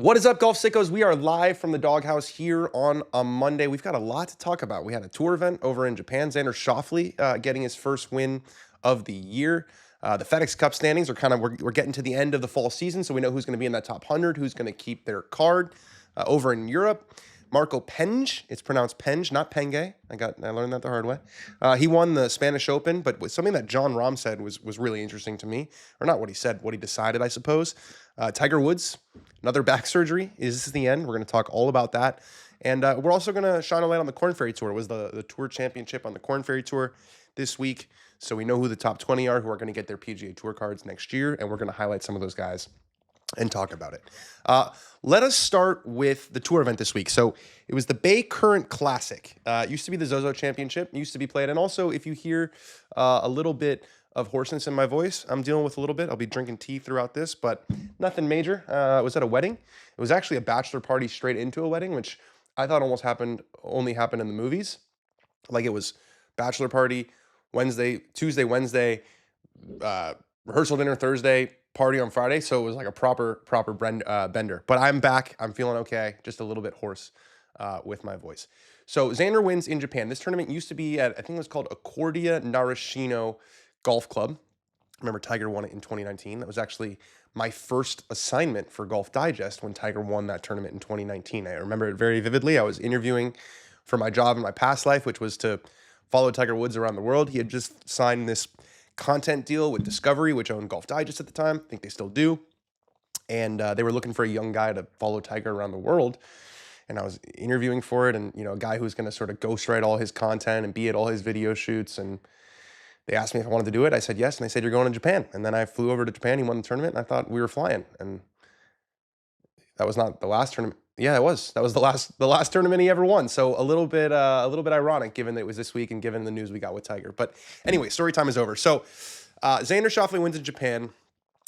What is up, golf sickos? We are live from the Doghouse here on a Monday. We've got a lot to talk about. We had a tour event over in Japan. Xander Schauffele getting his first win of the year. The FedEx Cup standings are we're getting to the end of the fall season, so we know who's going to be in that top 100, who's going to keep their card. Over in Europe, Marco Penge, it's pronounced Penge, not Penge. I learned that the hard way. He won the Spanish Open, but something that Jon Rahm said was really interesting to me, or not what he said, what he decided, I suppose. Tiger Woods, another back surgery. Is this the end? We're going to talk all about that. And we're also going to shine a light on the Korn Ferry Tour. It was the Tour Championship on the Korn Ferry Tour this week. So we know who the top 20 are who are going to get their PGA Tour cards next year. And we're going to highlight some of those guys and talk about it. Let us start with the tour event this week. So it was the Bay Current Classic. It used to be the Zozo Championship. It used to be played. And also, if you hear a little bit of hoarseness in my voice, I'm dealing with a little bit. I'll be drinking tea throughout this, but nothing major. It was at a wedding. It was actually a bachelor party straight into a wedding, which I thought only happened in the movies. Like, it was bachelor party Tuesday, Wednesday, rehearsal dinner Thursday, party on Friday. So it was like a proper bender. But I'm back. I'm feeling okay. Just a little bit hoarse with my voice. So Xander wins in Japan. This tournament used to be at, I think it was called Accordia Narashino Golf Club. Remember, Tiger won it in 2019. That was actually my first assignment for Golf Digest when Tiger won that tournament in 2019. I remember it very vividly. I was interviewing for my job in my past life, which was to follow Tiger Woods around the world. He had just signed this content deal with Discovery, which owned Golf Digest at the time. I think they still do. And they were looking for a young guy to follow Tiger around the world. And I was interviewing for it, and a guy who's going to sort of ghostwrite all his content and be at all his video shoots. And they asked me if I wanted to do it. I said yes, and they said, "You're going to Japan." And then I flew over to Japan. He won the tournament, and I thought we were flying. And that was not the last tournament. Yeah, it was. That was the last tournament he ever won. So a little bit ironic, given that it was this week and given the news we got with Tiger. But anyway, story time is over. So Xander Schauffele wins in Japan.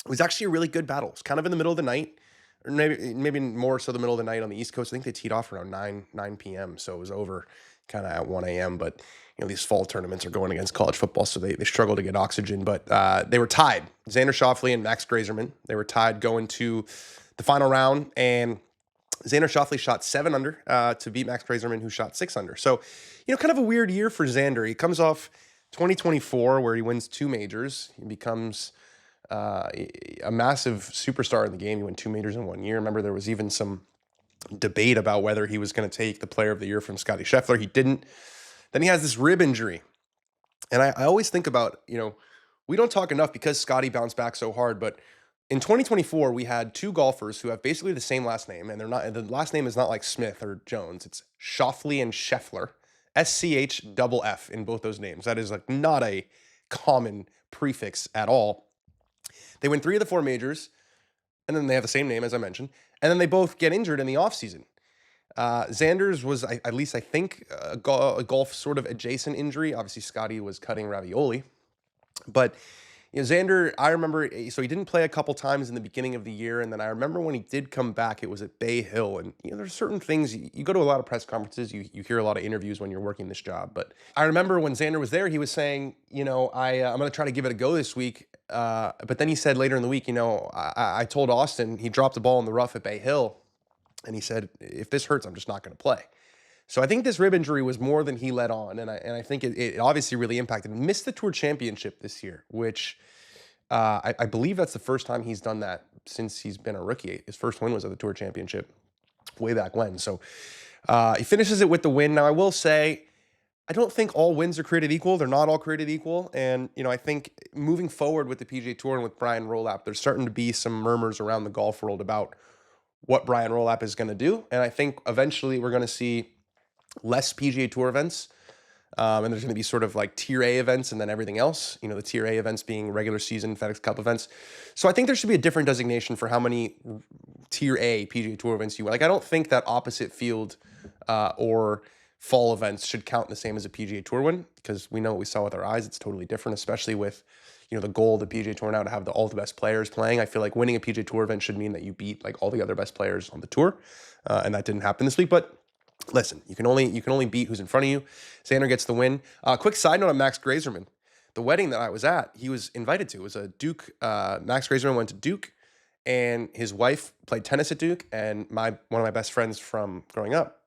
It was actually a really good battle. It was kind of in the middle of the night, or maybe more so the middle of the night on the East Coast. I think they teed off around 9 p.m. So it was over kind of at 1 a.m. But these fall tournaments are going against college football, so they struggle to get oxygen. But they were tied. Xander Schauffele and Max Grazerman, they were tied going to the final round, and Xander Schauffele shot 7 under to beat Max Grazerman, who shot 6 under. So, kind of a weird year for Xander. He comes off 2024, where he wins 2 majors. He becomes a massive superstar in the game. He won 2 majors in 1 year. Remember, there was even some debate about whether he was going to take the Player of the Year from Scottie Scheffler. He didn't. Then he has this rib injury. And I always think about, we don't talk enough because Scottie bounced back so hard, but in 2024, we had 2 golfers who have basically the same last name, and the last name is not like Smith or Jones. It's Schauffele and Scheffler, SCHFF in both those names. That is like not a common prefix at all. They win 3 of the 4 majors, and then they have the same name, as I mentioned, and then they both get injured in the offseason. Xander's was, at least I think, a golf sort of adjacent injury. Obviously, Scottie was cutting ravioli, but Xander, I remember, so he didn't play a couple times in the beginning of the year, and then I remember when he did come back, it was at Bay Hill, and there's certain things, you go to a lot of press conferences, you hear a lot of interviews when you're working this job, but I remember when Xander was there, he was saying, I'm going to try to give it a go this week, but then he said later in the week, I told Austin, he dropped the ball in the rough at Bay Hill, and he said, if this hurts, I'm just not going to play. So I think this rib injury was more than he let on, and I think it obviously really impacted him. Missed the Tour Championship this year, which I believe that's the first time he's done that since he's been a rookie. His first win was at the Tour Championship way back when. So he finishes it with the win. Now, I will say, I don't think all wins are created equal. They're not all created equal. And, I think moving forward with the PGA Tour and with Brian Rolapp, there's starting to be some murmurs around the golf world about what Brian Rolapp is going to do. And I think eventually we're going to see less PGA Tour events. And there's going to be sort of like Tier A events and then everything else, the Tier A events being regular season FedEx Cup events. So I think there should be a different designation for how many Tier A PGA Tour events you want. Like, I don't think that opposite field or fall events should count the same as a PGA Tour win, because we know what we saw with our eyes. It's totally different, especially with, the goal of the PGA Tour now to have all the best players playing. I feel like winning a PGA Tour event should mean that you beat like all the other best players on the tour. And that didn't happen this week, but listen, you can only beat who's in front of you. Xander gets the win. Quick side note on Max Grazerman. The wedding that I was at, he was invited to. It was a Duke. Max Grazerman went to Duke, and his wife played tennis at Duke, and one of my best friends from growing up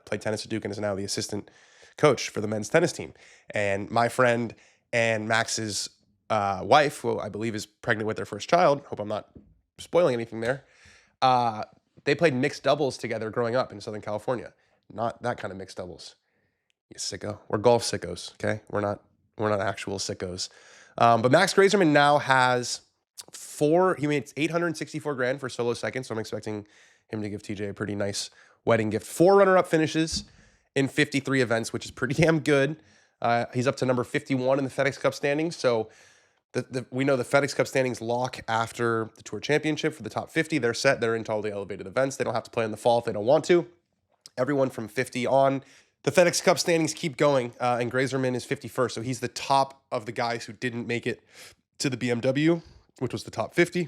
played tennis at Duke and is now the assistant coach for the men's tennis team. And my friend and Max's wife, who I believe is pregnant with their first child, hope I'm not spoiling anything there, they played mixed doubles together growing up in Southern California. Not that kind of mixed doubles. You sicko. We're golf sickos, okay? We're not actual sickos. But Max Grazerman now has he made 864 grand for solo second, so I'm expecting him to give TJ a pretty nice wedding gift. 4 runner-up finishes in 53 events, which is pretty damn good. He's up to number 51 in the FedEx Cup standings, so we know the FedEx Cup standings lock after the Tour Championship for the top 50. They're set. They're into all the elevated events. They don't have to play in the fall if they don't want to. Everyone from 50 on. The FedEx Cup standings keep going, and Grazerman is 51st, so he's the top of the guys who didn't make it to the BMW, which was the top 50.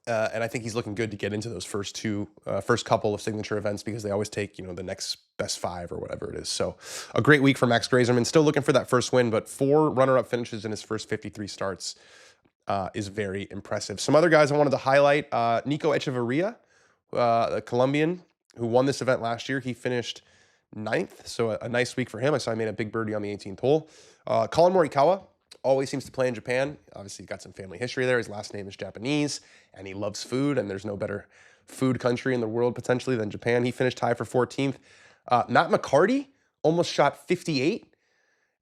And I think he's looking good to get into those first couple of signature events because they always take, the next best 5 or whatever it is. So a great week for Max Grazerman. Still looking for that first win, but 4 runner-up finishes in his first 53 starts is very impressive. Some other guys I wanted to highlight, Nico Echeverria, the Colombian who won this event last year. He finished 9th, so a nice week for him. I saw he made a big birdie on the 18th hole. Colin Morikawa always seems to play in Japan. Obviously, he's got some family history there. His last name is Japanese, and he loves food, and there's no better food country in the world, potentially, than Japan. He finished tied for 14th. Matt McCarty almost shot 58,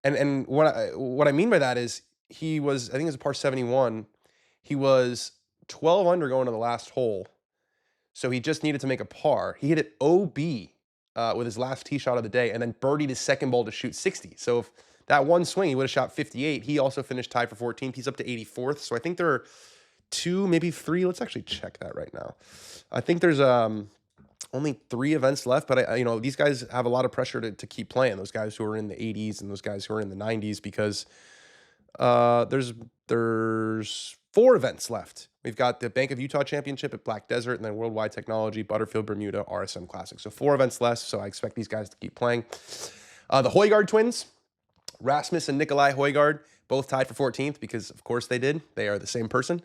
and what I mean by that is he was, I think it was a par 71, he was 12 under going to the last hole, so he just needed to make a par. He hit it OB with his last tee shot of the day, and then birdied his second ball to shoot 60. So if that one swing, he would have shot 58. He also finished tied for 14th. He's up to 84th. So I think there are 2, maybe 3. Let's actually check that right now. I think there's only 3 events left, but these guys have a lot of pressure to keep playing. Those guys who are in the 80s and those guys who are in the 90s, because there's 4 events left. We've got the Bank of Utah Championship at Black Desert, and then Worldwide Technology, Butterfield, Bermuda, RSM Classic. So 4 events left, so I expect these guys to keep playing. The Højgaard twins, Rasmus and Nikolai Højgaard, both tied for 14th because, of course, they did. They are the same person.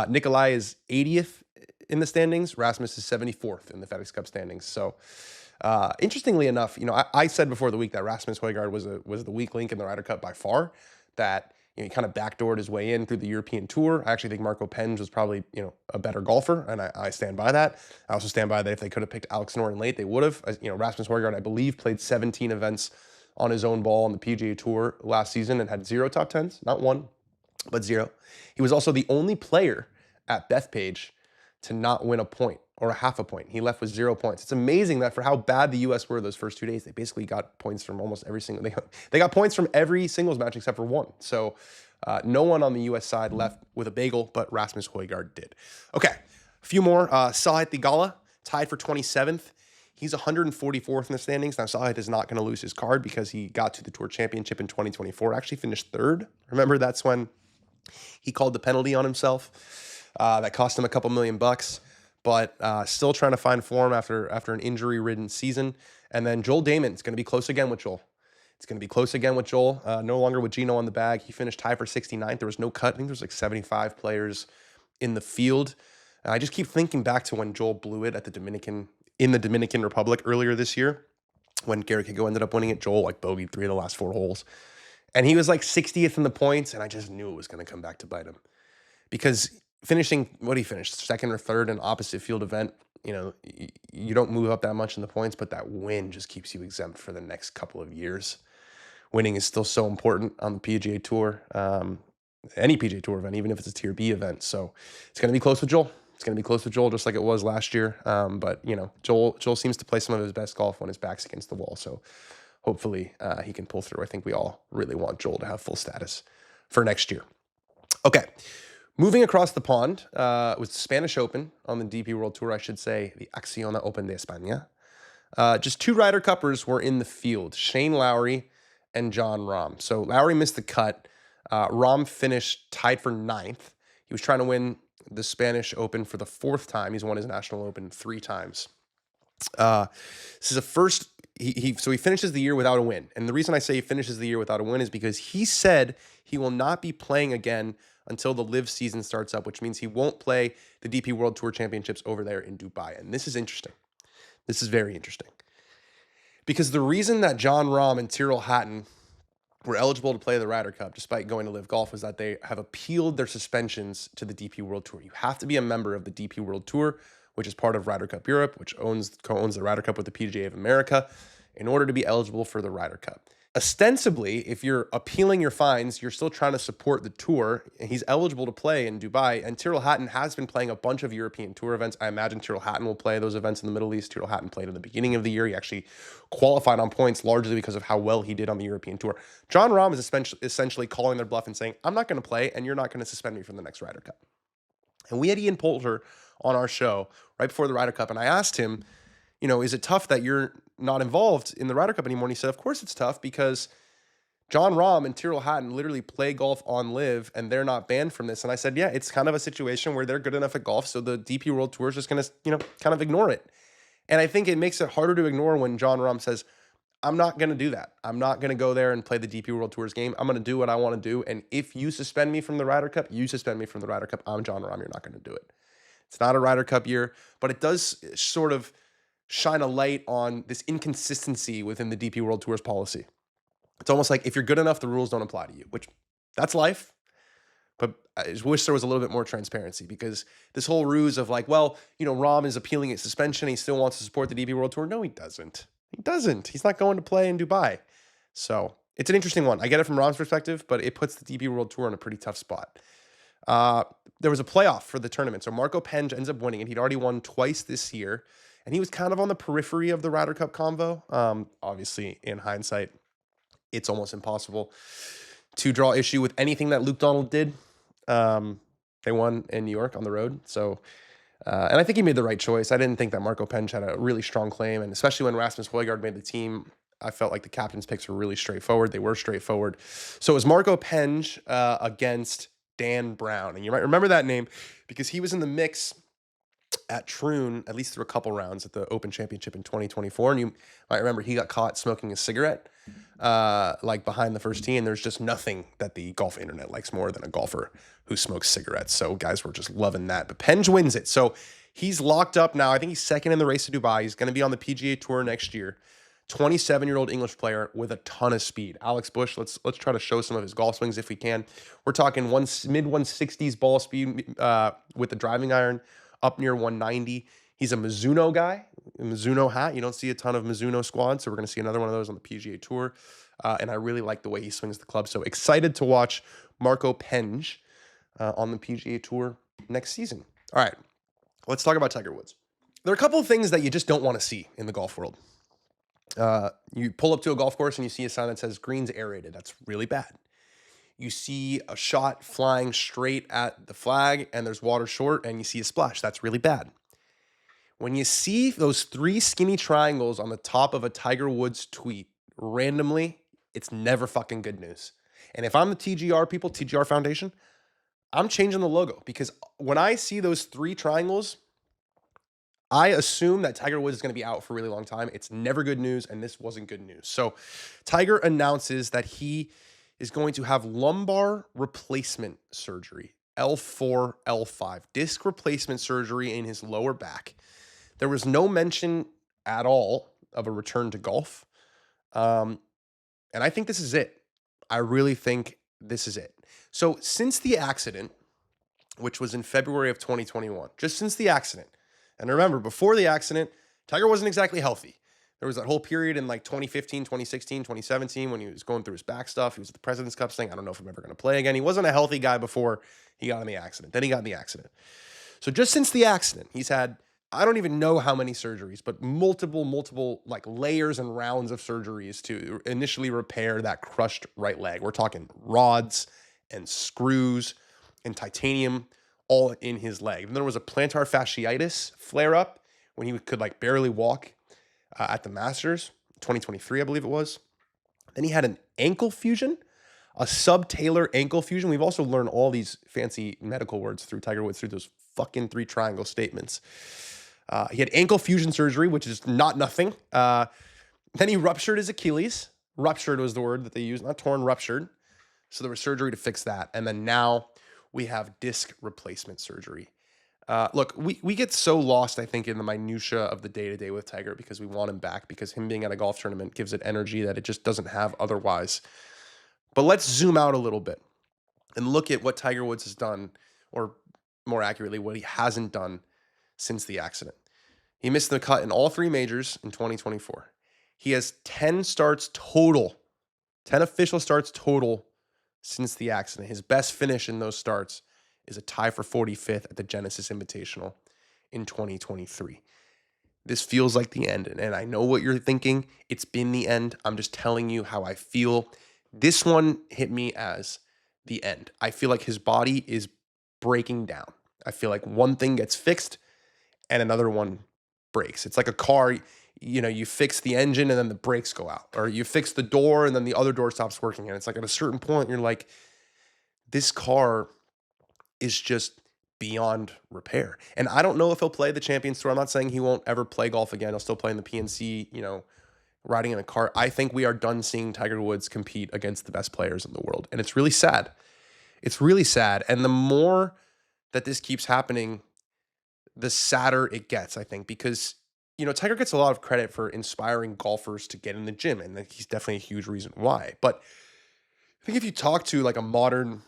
Nikolai is 80th in the standings. Rasmus is 74th in the FedEx Cup standings. So, interestingly enough, I said before the week that Rasmus Højgaard was the weak link in the Ryder Cup by far, that he kind of backdoored his way in through the European Tour. I actually think Marco Penge was probably, a better golfer, and I stand by that. I also stand by that if they could have picked Alex Noren late, they would have. Rasmus Højgaard, I believe, played 17 events on his own ball on the PGA Tour last season and had 0 top 10s, not 1, but 0. He was also the only player at Bethpage to not win a point or a half a point. He left with 0 points. It's amazing that for how bad the U.S. were those first 2 days, they basically got points from almost every single. They got points from every singles match except for 1. So no one on the U.S. side left with a bagel, but Rasmus Højgaard did. Okay, a few more. Sahith Theegala tied for 27th. He's 144th in the standings. Now, Sahith is not going to lose his card because he got to the Tour Championship in 2024. Actually finished 3rd. Remember, that's when he called the penalty on himself. That cost him a couple $1,000,000. But still trying to find form after an injury-ridden season. And then Joel Damon. It's going to be close again with Joel. No longer with Gino on the bag. He finished tied for 69th. There was no cut. I think there was like 75 players in the field. And I just keep thinking back to when Joel blew it at in the Dominican Republic earlier this year, when Garrett Higo ended up winning it. Joel bogeyed 3 of the last 4 holes. And he was 60th in the points, and I just knew it was going to come back to bite him. Because finishing, what he finished, 2nd or 3rd in opposite field event, you don't move up that much in the points, but that win just keeps you exempt for the next couple of years. Winning is still so important on the PGA Tour, any PGA Tour event, even if it's a Tier B event. So it's going to be close with Joel. Just like it was last year. But Joel seems to play some of his best golf when his back's against the wall. So hopefully he can pull through. I think we all really want Joel to have full status for next year. Okay, moving across the pond was the Spanish Open on the DP World Tour, I should say, the Acciona Open de España. Just 2 Ryder Cuppers were in the field, Shane Lowry and Jon Rahm. So Lowry missed the cut. Rahm finished tied for 9th. He was trying to win the Spanish Open for the 4th time. He's won his National Open 3 times. This is a first. So he finishes the year without a win. And the reason I say he finishes the year without a win is because he said he will not be playing again until the live season starts up, which means he won't play the DP World Tour Championships over there in Dubai. And this is interesting. This is very interesting. Because the reason that Jon Rahm and Tyrrell Hatton were eligible to play the Ryder Cup despite going to live golf was that they have appealed their suspensions to the DP World Tour. You have to be a member of the DP World Tour, which is part of Ryder Cup Europe, which co-owns the Ryder Cup with the PGA of America, in order to be eligible for the Ryder Cup. Ostensibly, if you're appealing your fines, you're still trying to support the tour. He's eligible to play in Dubai, and Tyrrell Hatton has been playing a bunch of European Tour events. I imagine Tyrrell Hatton will play those events in the Middle East. Tyrrell Hatton played in the beginning of the year. He actually qualified on points largely because of how well he did on the European Tour. Jon Rahm is essentially calling their bluff and saying, I'm not going to play, and you're not going to suspend me from the next Ryder Cup. And we had Ian Poulter on our show right before the Ryder Cup, and I asked him, is it tough that you're not involved in the Ryder Cup anymore? And he said, of course it's tough, because Jon Rahm and Tyrrell Hatton literally play golf on live, and they're not banned from this. And I said, yeah, it's kind of a situation where they're good enough at golf, so the DP World Tour is just going to, kind of ignore it. And I think it makes it harder to ignore when Jon Rahm says, I'm not going to do that. I'm not going to go there and play the DP World Tour's game. I'm going to do what I want to do. And if you suspend me from the Ryder Cup, you suspend me from the Ryder Cup. I'm Jon Rahm. You're not going to do it. It's not a Ryder Cup year, but it does sort of shine a light on this inconsistency within the DP World Tour's policy. It's almost like if you're good enough, the rules don't apply to you, which that's life. But I just wish there was a little bit more transparency, because this whole ruse of like, well, Rahm is appealing his suspension. He still wants to support the DP World Tour. No, he doesn't. He doesn't. He's not going to play in Dubai. So it's an interesting one. I get it from Rahm's perspective, but it puts the DP World Tour in a pretty tough spot. There was a playoff for the tournament. So Marco Penge ends up winning it. He'd already won twice this year, and he was kind of on the periphery of the Ryder Cup convo. Obviously, in hindsight, it's almost impossible to draw issue with anything that Luke Donald did. They won in New York on the road. So, and I think he made the right choice. I didn't think that Marco Penge had a really strong claim. And especially when Rasmus Højgaard made the team, I felt like the captain's picks were really straightforward. They were straightforward. So it was Marco Penge against Dan Brown. And you might remember that name because he was in the mix at Troon, at least through a couple rounds at the Open Championship in 2024. And you might remember he got caught smoking a cigarette like behind the first tee. And there's just nothing that the golf internet likes more than a golfer who smokes cigarettes. So guys were just loving that. But Penge wins it. So he's locked up now. I think he's second in the race to Dubai. He's going to be on the PGA Tour next year. 27-year-old English player with a ton of speed. Alex Bush, let's try to show some of his golf swings if we can. We're talking mid 160s ball speed with the driving iron, up near 190. He's a Mizuno guy, a Mizuno hat. You don't see a ton of Mizuno squads, so we're going to see another one of those on the PGA Tour. And I really like the way he swings the club. So excited to watch Marco Penge on the PGA Tour next season. All right, let's talk about Tiger Woods. There are a couple of things that you just don't want to see in the golf world. You pull up to a golf course and you see a sign that says greens aerated. That's really bad. You see a shot flying straight at the flag and there's water short and you see a splash. That's really bad. When you see those three skinny triangles on the top of a Tiger Woods tweet randomly, it's never fucking good news. And if I'm the TGR people, TGR Foundation, I'm changing the logo, because when I see those three triangles, I assume that Tiger Woods is going to be out for a really long time. It's never good news, and this wasn't good news. So Tiger announces that he is going to have lumbar replacement surgery, L4, L5, disc replacement surgery in his lower back. There was no mention at all of a return to golf. And I think this is it. I really think this is it. So since the accident, which was in February of 2021, just since the accident, and remember, before the accident, Tiger wasn't exactly healthy. There was that whole period in like 2015, 2016, 2017 when he was going through his back stuff. He was at the President's Cup saying, I don't know if I'm ever going to play again. He wasn't a healthy guy before he got in the accident. Then he got in the accident. So just since the accident, he's had, I don't even know how many surgeries, but multiple like layers and rounds of surgeries to initially repair that crushed right leg. We're talking rods and screws and titanium all in his leg. And there was a plantar fasciitis flare-up when he could like barely walk at the Masters, 2023, I believe it was. Then he had an ankle fusion, a subtalar ankle fusion. We've also learned all these fancy medical words through Tiger Woods, through those fucking three triangle statements. He had ankle fusion surgery, which is not nothing. Then he ruptured his Achilles. Ruptured was the word that they used, not torn, ruptured. So there was surgery to fix that. And then now we have disc replacement surgery. Look, we get so lost, I think, in the minutia of the day-to-day with Tiger because we want him back, because him being at a golf tournament gives it energy that it just doesn't have otherwise. But let's zoom out a little bit and look at what Tiger Woods has done, or more accurately, what he hasn't done since the accident. He missed the cut in all 3 majors in 2024. He has 10 starts total, 10 official starts total since the accident. His best finish in those starts is a tie for 45th at the Genesis Invitational in 2023. This feels like the end, and I know what you're thinking. It's been the end. I'm just telling you how I feel. This one hit me as the end. I feel like his body is breaking down. I feel like one thing gets fixed and another one breaks. It's like a car, you fix the engine and then the brakes go out, or you fix the door and then the other door stops working. And it's like at a certain point, you're like, this car is just beyond repair. And I don't know if he'll play the Champions Tour. I'm not saying he won't ever play golf again. He'll still play in the PNC, riding in a car. I think we are done seeing Tiger Woods compete against the best players in the world. And it's really sad. It's really sad. And the more that this keeps happening, the sadder it gets, I think, because, Tiger gets a lot of credit for inspiring golfers to get in the gym. And he's definitely a huge reason why. But I think if you talk to like a modern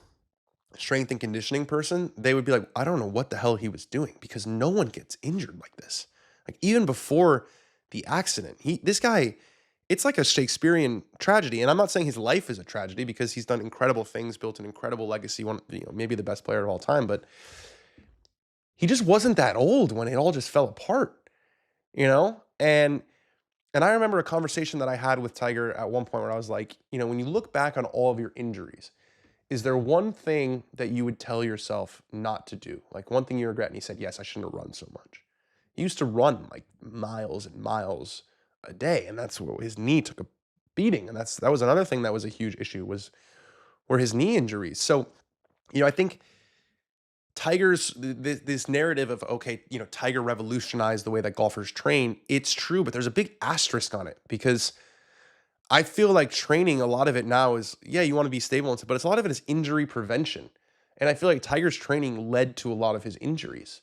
strength and conditioning person, they would be like, I don't know what the hell he was doing, because no one gets injured like this. Like even before the accident, this guy, it's like a Shakespearean tragedy. And I'm not saying his life is a tragedy, because he's done incredible things, built an incredible legacy, maybe the best player of all time, but he just wasn't that old when it all just fell apart, And I remember a conversation that I had with Tiger at one point where I was like, when you look back on all of your injuries, is there one thing that you would tell yourself not to do? Like one thing you regret? And he said, yes, I shouldn't have run so much. He used to run like miles and miles a day, and that's where his knee took a beating. And that was another thing that was a huge issue, were his knee injuries. So, I think Tiger's, this narrative of, okay, Tiger revolutionized the way that golfers train. It's true, but there's a big asterisk on it, because I feel like training, a lot of it now is, you want to be stable, but a lot of it is injury prevention. And I feel like Tiger's training led to a lot of his injuries.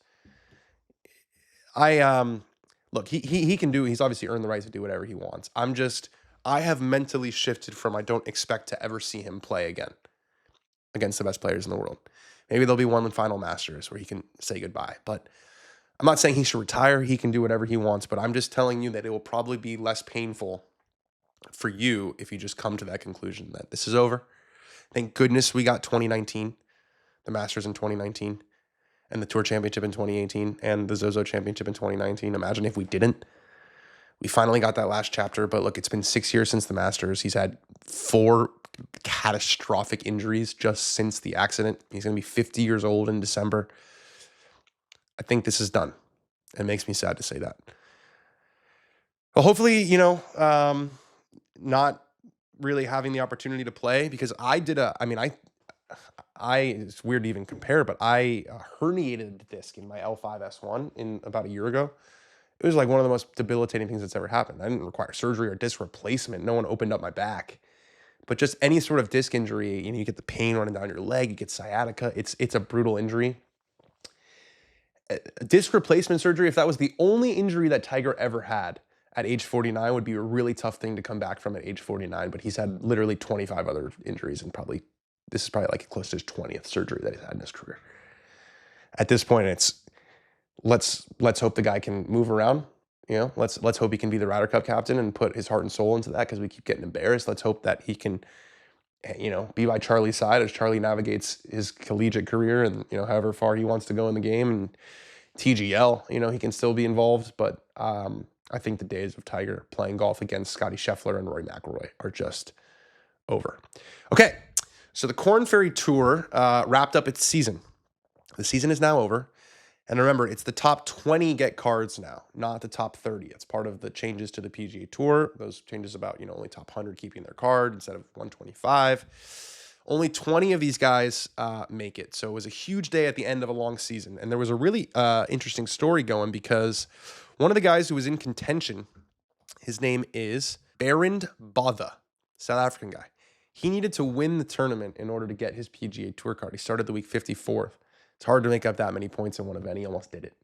Look, he can he's obviously earned the right to do whatever he wants. I have mentally shifted from, I don't expect to ever see him play again against the best players in the world. Maybe there'll be one final Masters where he can say goodbye, but I'm not saying he should retire. He can do whatever he wants, but I'm just telling you that it will probably be less painful for you if you just come to that conclusion that this is over. Thank goodness we got 2019, the Masters in 2019, and the Tour Championship in 2018, and the Zozo Championship in 2019. Imagine if we didn't. We finally got that last chapter, but look, it's been 6 years since the Masters. He's had 4 catastrophic injuries just since the accident. He's going to be 50 years old in December. I think this is done. It makes me sad to say that. Well, hopefully, not really having the opportunity to play, because it's weird to even compare, but I herniated the disc in my L5S1 in about a year ago. It was like one of the most debilitating things that's ever happened. I didn't require surgery or disc replacement. No one opened up my back, but just any sort of disc injury, you get the pain running down your leg, you get sciatica. It's a brutal injury. Disc replacement surgery, if that was the only injury that Tiger ever had at age 49, would be a really tough thing to come back from at age 49, but he's had literally 25 other injuries, and this is probably like close to his 20th surgery that he's had in his career. At this point, it's let's hope the guy can move around. Let's hope he can be the Ryder Cup captain and put his heart and soul into that, because we keep getting embarrassed. Let's hope that he can, be by Charlie's side as Charlie navigates his collegiate career and, however far he wants to go in the game. And TGL, he can still be involved. But I think the days of Tiger playing golf against Scottie Scheffler and Rory McIlroy are just over. Okay, so the Korn Ferry Tour wrapped up its season. The season is now over. And remember, it's the top 20 get cards now, not the top 30. It's part of the changes to the PGA Tour. Those changes about, only top 100 keeping their card instead of 125. Only 20 of these guys make it. So it was a huge day at the end of a long season. And there was a really interesting story going, because one of the guys who was in contention, his name is Berend Botha, South African guy. He needed to win the tournament in order to get his PGA Tour card. He started the week 54th. It's hard to make up that many points in one event. He almost did it.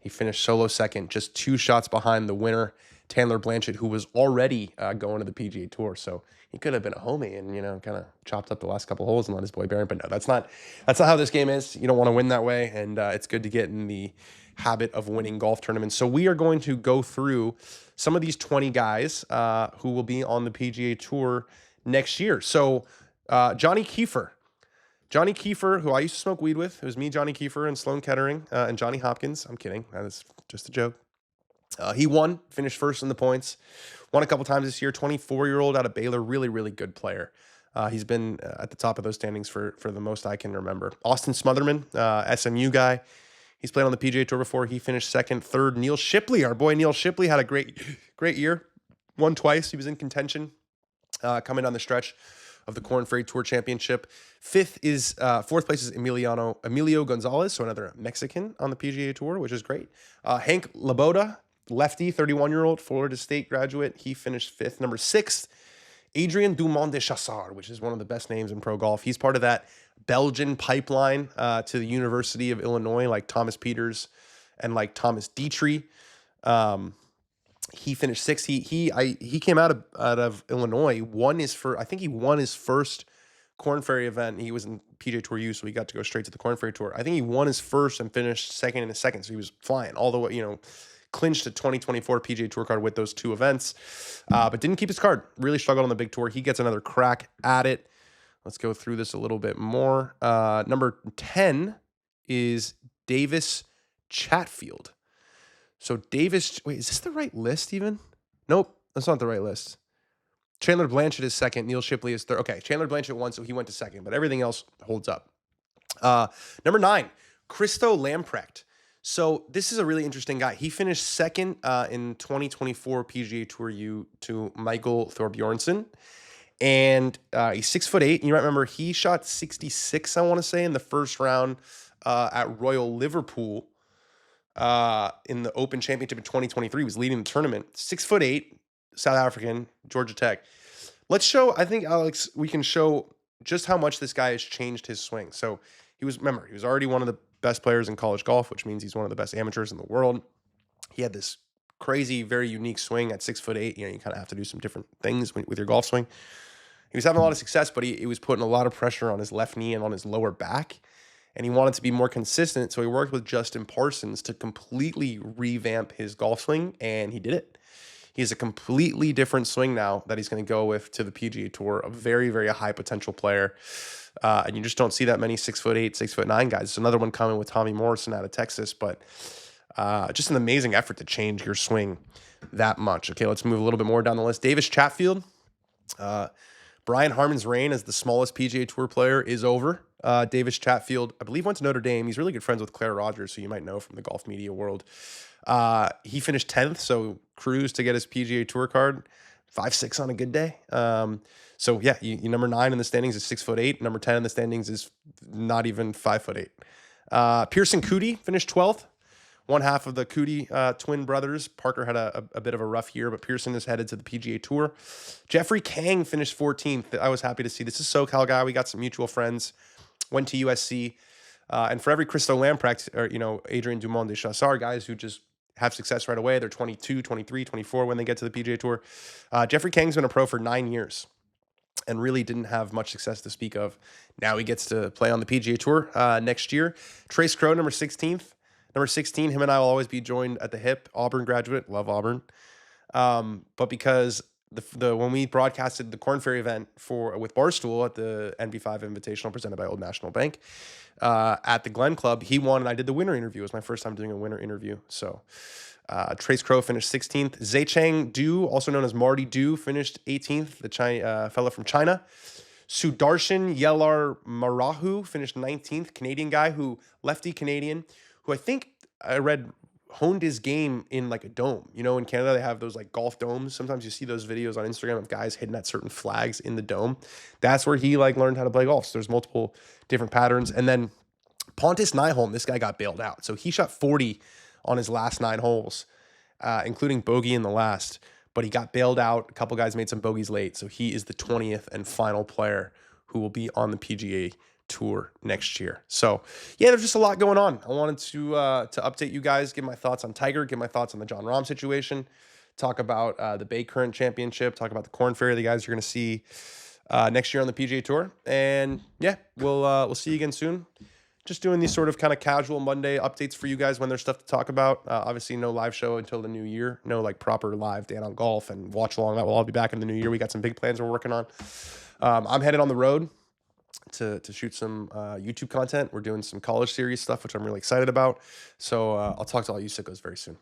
He finished solo second, just 2 shots behind the winner, Taylor Blanchett, who was already going to the PGA Tour. So he could have been a homie and, kind of chopped up the last couple holes and let his boy Barron. But no, that's not how this game is. You don't want to win that way. And it's good to get in the habit of winning golf tournaments. So we are going to go through some of these 20 guys who will be on the PGA Tour next year. So Johnny Kiefer, who I used to smoke weed with. It was me, Johnny Kiefer, and Sloan Kettering, and Johnny Hopkins. I'm kidding. That is just a joke. He finished first in the points. Won a couple times this year. 24-year-old out of Baylor. Really, really good player. He's been at the top of those standings for the most I can remember. Austin Smotherman, SMU guy. He's played on the PGA Tour before. He finished second. Third, Neil Shipley. Our boy Neil Shipley had a great year. Won twice. He was in contention coming down the stretch of the Korn Ferry Tour Championship. Fourth place is Emilio Gonzalez, so another Mexican on the PGA Tour, which is great. Hank Laboda, lefty, 31-year-old, Florida State graduate. He finished fifth. Number 6, Adrien Dumont de Chassard, which is one of the best names in pro golf. He's part of that Belgian pipeline to the University of Illinois, like Thomas Peters and like Thomas Dietrich. He finished sixth. He came out of Illinois. I think he won his first Korn Ferry event. He was in PGA Tour U, so he got to go straight to the Korn Ferry Tour. I think he won his first and finished second in his second. So he was flying all the way. Clinched a 2024 PGA Tour card with those 2 events, but didn't keep his card. Really struggled on the big tour. He gets another crack at it. Let's go through this a little bit more. Number 10 is Davis Chatfield. So Davis, wait, is this the right list even? Nope, that's not the right list. Chandler Blanchett is second. Neil Shipley is third. Okay, Chandler Blanchett won, so he went to second, but everything else holds up. Number 9, Christo Lamprecht. So this is a really interesting guy. He finished second in 2024 PGA Tour U to Michael Thorbjornsen. And he's 6'8". And you might remember he shot 66, I want to say, in the first round at Royal Liverpool. In the Open Championship in 2023, was leading the tournament. 6'8", South African, Georgia Tech. Let's show, I think, Alex, we can show just how much this guy has changed his swing. So he was already one of the best players in college golf, which means he's one of the best amateurs in the world. He had this crazy, very unique swing at 6'8". You kind of have to do some different things with your golf swing. He was having a lot of success, but he was putting a lot of pressure on his left knee and on his lower back. And he wanted to be more consistent, so he worked with Justin Parsons to completely revamp his golf swing, and he did it. He has a completely different swing now that he's going to go with to the PGA Tour, a very, very high potential player. And you just don't see that many 6'8", 6'9" guys. There's another one coming with Tommy Morrison out of Texas, but just an amazing effort to change your swing that much. Okay, let's move a little bit more down the list. Davis Chatfield. Brian Harmon's reign as the smallest PGA Tour player is over. Davis Chatfield, I believe, went to Notre Dame. He's really good friends with Claire Rogers, who you might know from the golf media world. He finished 10th, so cruised to get his PGA Tour card. 5'6" on a good day. So yeah, you number 9 in the standings is 6'8". Number 10 in the standings is not even 5'8". Pearson Coody finished 12th. One half of the Coody twin brothers. Parker had a bit of a rough year, but Pearson is headed to the PGA Tour. Jeffrey Kang finished 14th. I was happy to see. This is SoCal guy. We got some mutual friends. Went to USC. And for every Christo Lamprecht or, Adrien Dumont de Chassard, guys who just have success right away. They're 22, 23, 24 when they get to the PGA Tour. Jeffrey Kang's been a pro for 9 years and really didn't have much success to speak of. Now he gets to play on the PGA Tour next year. Trace Crowe, number 16th. Number 16, him and I will always be joined at the hip. Auburn graduate, love Auburn. But because when we broadcasted the Korn Ferry event with Barstool at the NB5 Invitational presented by Old National Bank at the Glen Club, he won and I did the winner interview. It was my first time doing a winner interview. So Trace Crowe finished 16th. Zaichang Du, also known as Marty Du, finished 18th, the fella from China. Sudarshan Yelar Marahu finished 19th, Canadian guy lefty Canadian, who I think I read honed his game in like a dome. In Canada, they have those like golf domes. Sometimes you see those videos on Instagram of guys hitting at certain flags in the dome. That's where he learned how to play golf. So there's multiple different patterns. And then Pontus Nyholm, this guy got bailed out. So he shot 40 on his last 9 holes, including bogey in the last. but he got bailed out. A couple guys made some bogeys late, so he is the 20th and final player who will be on the PGA Tour next year. So yeah, there's just a lot going on. I wanted to update you guys, give my thoughts on Tiger, give my thoughts on the Jon Rahm situation, talk about the Bay Current Championship, talk about the Korn Ferry, the guys you're going to see next year on the PGA Tour. And yeah, we'll see you again soon. Just doing these sort of kind of casual Monday updates for you guys when there's stuff to talk about. Obviously, no live show until the new year. No like proper live Dan on Golf and watch along. That will all be back in the new year. We got some big plans we're working on. I'm headed on the road to shoot some YouTube content. We're doing some college series stuff, which I'm really excited about. So I'll talk to all you sickos very soon.